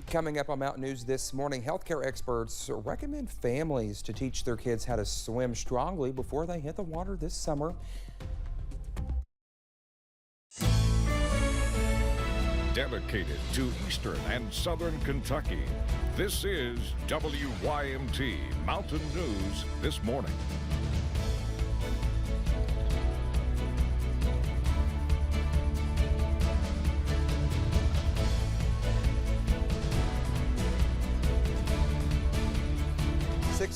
Coming up on Mountain News this morning, healthcare experts recommend families to teach their kids how to swim strongly before they hit the water this summer. Dedicated to Eastern and Southern Kentucky, this is WYMT Mountain News this morning.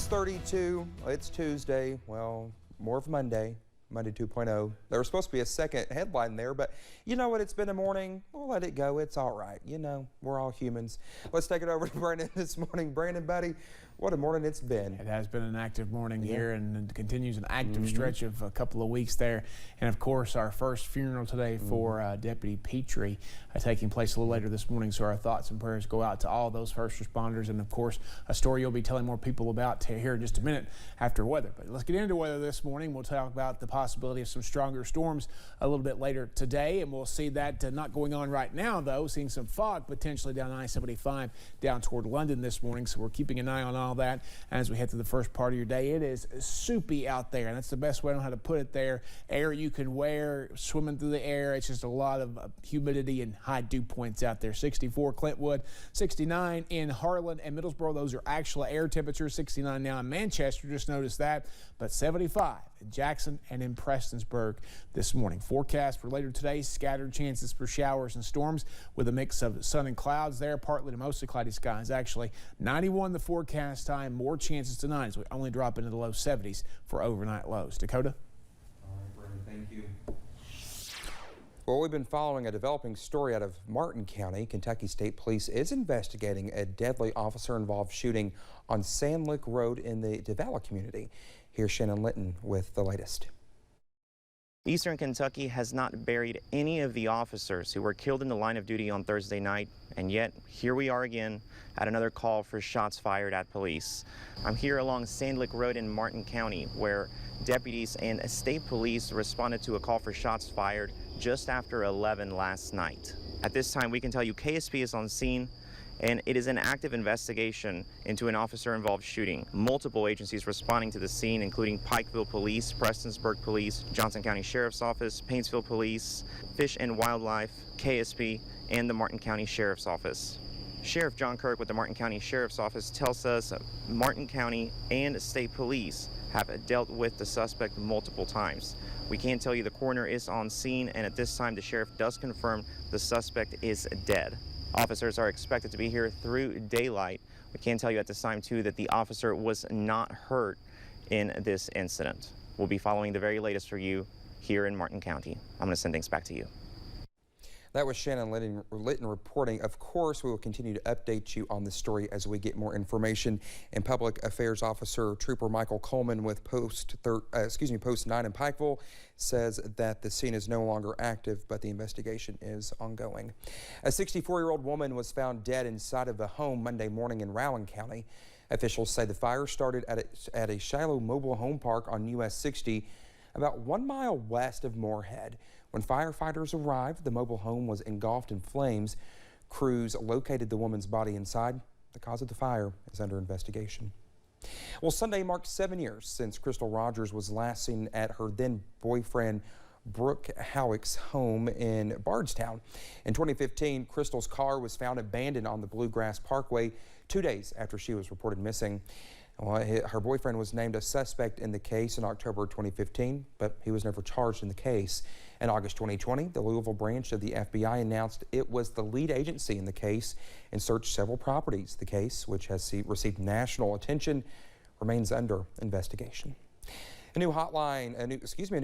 .32, it's Tuesday, well, more of Monday 2.0. There was supposed to be a second headline there, but you know what? It's been a morning. We'll let it go. It's all right. You know, we're all humans. Let's take it over to Brandon this morning. Brandon, buddy, what a morning it's been. It has been an active morning here, and it continues an active stretch of a couple of weeks there. And of course, our first funeral today for Deputy Petrie taking place a little later this morning. So our thoughts and prayers go out to all those first responders, and of course, a story you'll be telling more people about here in just a minute after weather. But let's get into weather this morning. We'll talk about the possibility of some stronger storms a little bit later today, and we'll see that not going on right now, though. Seeing some fog potentially down I-75 down toward London this morning, so we're keeping an eye on all that as we head to the first part of your day. It is soupy out there, and that's the best way I know how to put it there. Air you can wear, swimming through the air. It's just a lot of humidity and high dew points out there. 64 Clintwood, 69 in Harlan and Middlesboro. Those are actual air temperatures. 69 now in Manchester, just noticed that, but 75 in Jackson and in Prestonsburg this morning. Forecast for later today, scattered chances for showers and storms with a mix of sun and clouds there, partly to mostly cloudy skies. Actually, 91 the forecast time, more chances tonight as we only drop into the low 70s for overnight lows. Dakota? All right, Brandon, thank you. Well, we've been following a developing story out of Martin County. Kentucky State Police is investigating a deadly officer-involved shooting on Sand Lick Road in the Devala community. Here's Shannon Linton with the latest. Eastern Kentucky has not buried any of the officers who were killed in the line of duty on Thursday night, and yet here we are again at another call for shots fired at police. I'm here along Sand Lick Road in Martin County, where deputies and state police responded to a call for shots fired just after 11 last night. At this time, we can tell you KSP is on scene, and it is an active investigation into an officer-involved shooting. Multiple agencies responding to the scene, including Pikeville Police, Prestonsburg Police, Johnson County Sheriff's Office, Paintsville Police, Fish and Wildlife, KSP, and the Martin County Sheriff's Office. Sheriff John Kirk with the Martin County Sheriff's Office tells us Martin County and state police have dealt with the suspect multiple times. We can tell you the coroner is on scene, and at this time the sheriff does confirm the suspect is dead. Officers are expected to be here through daylight. We can tell you at this time, too, that the officer was not hurt in this incident. We'll be following the very latest for you here in Martin County. I'm going to send things back to you. That was Shannon Linton reporting. Of course, we will continue to update you on this story as we get more information. And Public Affairs Officer Trooper Michael Coleman with Post 9 in Pikeville says that the scene is no longer active, but the investigation is ongoing. A 64-year-old woman was found dead inside of a home Monday morning in Rowan County. Officials say the fire started at a Shiloh mobile home park on US 60, about 1 mile west of Moorhead. When firefighters arrived, the mobile home was engulfed in flames. Crews located the woman's body inside. The cause of the fire is under investigation. Well, Sunday marked 7 years since Crystal Rogers was last seen at her then-boyfriend Brooke Howick's home in Bardstown. In 2015, Crystal's car was found abandoned on the Bluegrass Parkway 2 days after she was reported missing. Well, her boyfriend was named a suspect in the case in October 2015, but he was never charged in the case. In August 2020, the Louisville branch of the FBI announced it was the lead agency in the case and searched several properties. The case, which has received national attention, remains under investigation. A new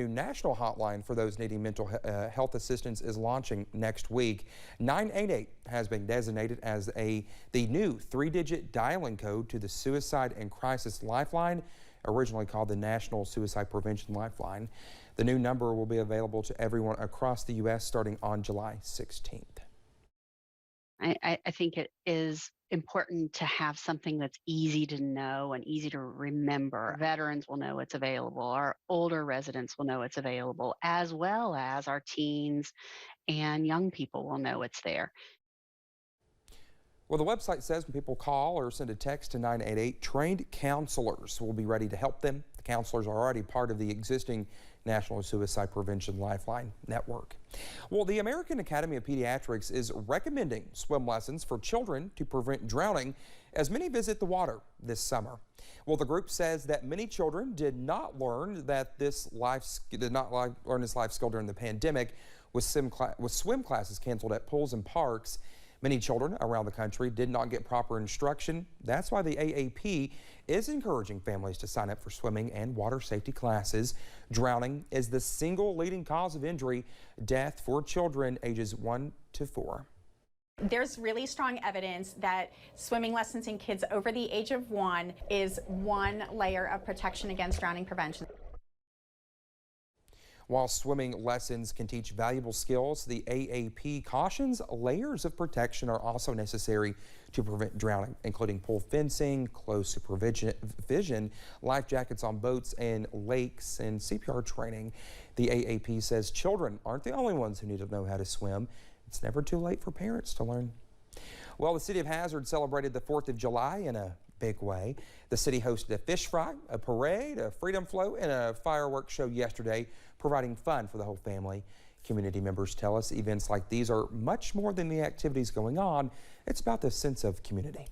national hotline for those needing mental health assistance is launching next week. 988 has been designated as the new 3-digit dialing code to the Suicide and Crisis Lifeline, originally called the National Suicide Prevention Lifeline. The new number will be available to everyone across the U.S. starting on July 16th. I think it is important to have something that's easy to know and easy to remember. Veterans will know it's available. Our older residents will know it's available, as well as our teens and young people will know it's there. Well, the website says when people call or send a text to 988, trained counselors will be ready to help them. The counselors are already part of the existing National Suicide Prevention Lifeline Network. Well, the American Academy of Pediatrics is recommending swim lessons for children to prevent drowning as many visit the water this summer. Well, the group says that many children did not learn this life skill during the pandemic with swim classes canceled at pools and parks. Many children around the country did not get proper instruction. That's why the AAP is encouraging families to sign up for swimming and water safety classes. Drowning is the single leading cause of injury, death for children ages 1 to 4. There's really strong evidence that swimming lessons in kids over the age of 1 is one layer of protection against drowning prevention. While swimming lessons can teach valuable skills, the AAP cautions layers of protection are also necessary to prevent drowning, including pool fencing, close supervision, life jackets on boats and lakes, and CPR training. The AAP says children aren't the only ones who need to know how to swim. It's never too late for parents to learn. Well, the city of Hazard celebrated the 4th of July in a big way. The city hosted a fish fry, a parade, a freedom float, and a fireworks show yesterday, providing fun for the whole family. Community members tell us events like these are much more than the activities going on. It's about the sense of community.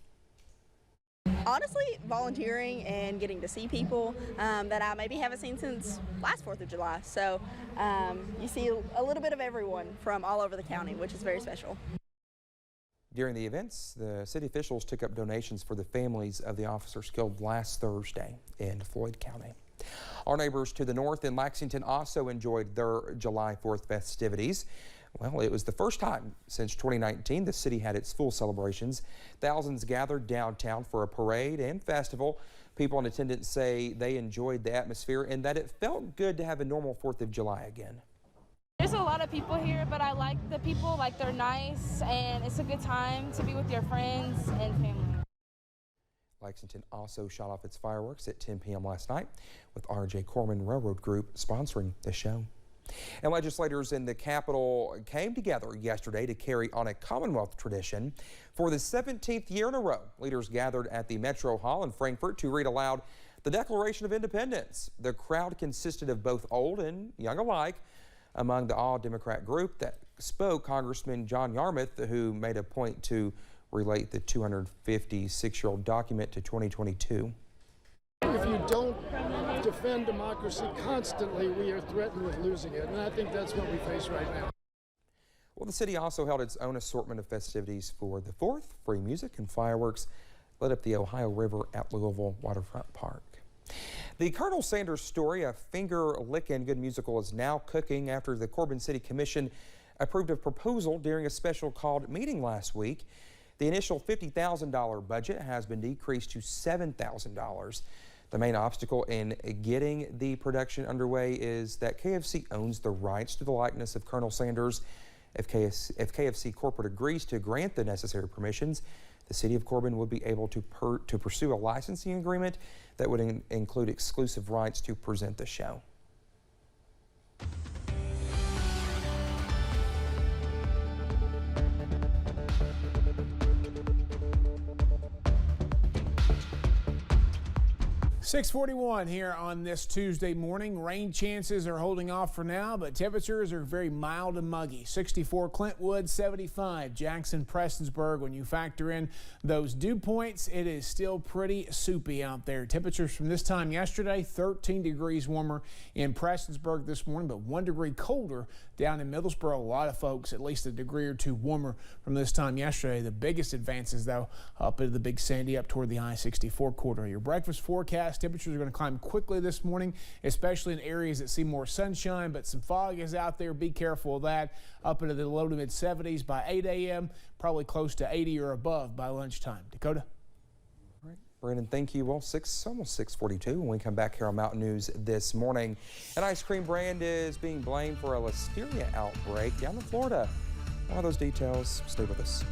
Honestly, volunteering and getting to see people that I maybe haven't seen since last 4th of July. So you see a little bit of everyone from all over the county, which is very special. During the events, the city officials took up donations for the families of the officers killed last Thursday in Floyd County. Our neighbors to the north in Lexington also enjoyed their July 4th festivities. Well, it was the first time since 2019 the city had its full celebrations. Thousands gathered downtown for a parade and festival. People in attendance say they enjoyed the atmosphere and that it felt good to have a normal 4th of July again. There's a lot of people here, but I like the people, like they're nice, and it's a good time to be with your friends and family. Lexington also shot off its fireworks at 10 p.m. last night, with R.J. Corman Railroad Group sponsoring the show. And legislators in the Capitol came together yesterday to carry on a Commonwealth tradition. For the 17th year in a row, leaders gathered at the Metro Hall in Frankfort to read aloud the Declaration of Independence. The crowd consisted of both old and young alike. Among the all-Democrat group that spoke, Congressman John Yarmouth, who made a point to relate the 256-year-old document to 2022. If you don't defend democracy constantly, we are threatened with losing it, and I think that's what we face right now. Well, the city also held its own assortment of festivities for the 4th. Free music and fireworks lit up the Ohio River at Louisville Waterfront Park. The Colonel Sanders story, a finger-licking good musical, is now cooking after the Corbin City Commission approved a proposal during a special called meeting last week. The initial $50,000 budget has been decreased to $7,000. The main obstacle in getting the production underway is that KFC owns the rights to the likeness of Colonel Sanders. If KFC corporate agrees to grant the necessary permissions, the city of Corbin would be able to pursue a licensing agreement that would include exclusive rights to present the show. 6:41 here on this Tuesday morning. Rain chances are holding off for now, but temperatures are very mild and muggy. 64 Clintwood, 75 Jackson Prestonsburg. When you factor in those dew points, it is still pretty soupy out there. Temperatures from this time yesterday, 13 degrees warmer in Prestonsburg this morning, but 1 degree colder down in Middlesboro. A lot of folks at least a degree or two warmer from this time yesterday. The biggest advances, though, up into the Big Sandy, up toward the I-64 corridor. Your breakfast forecast: temperatures are going to climb quickly this morning, especially in areas that see more sunshine, but some fog is out there. Be careful of that. Up into the low to mid 70s by 8 a.m., probably close to 80 or above by lunchtime. Dakota? All right, Brandon, thank you. Well, almost 6:42 when we come back here on Mountain News this morning. An ice cream brand is being blamed for a listeria outbreak down in Florida. One of those details. Stay with us.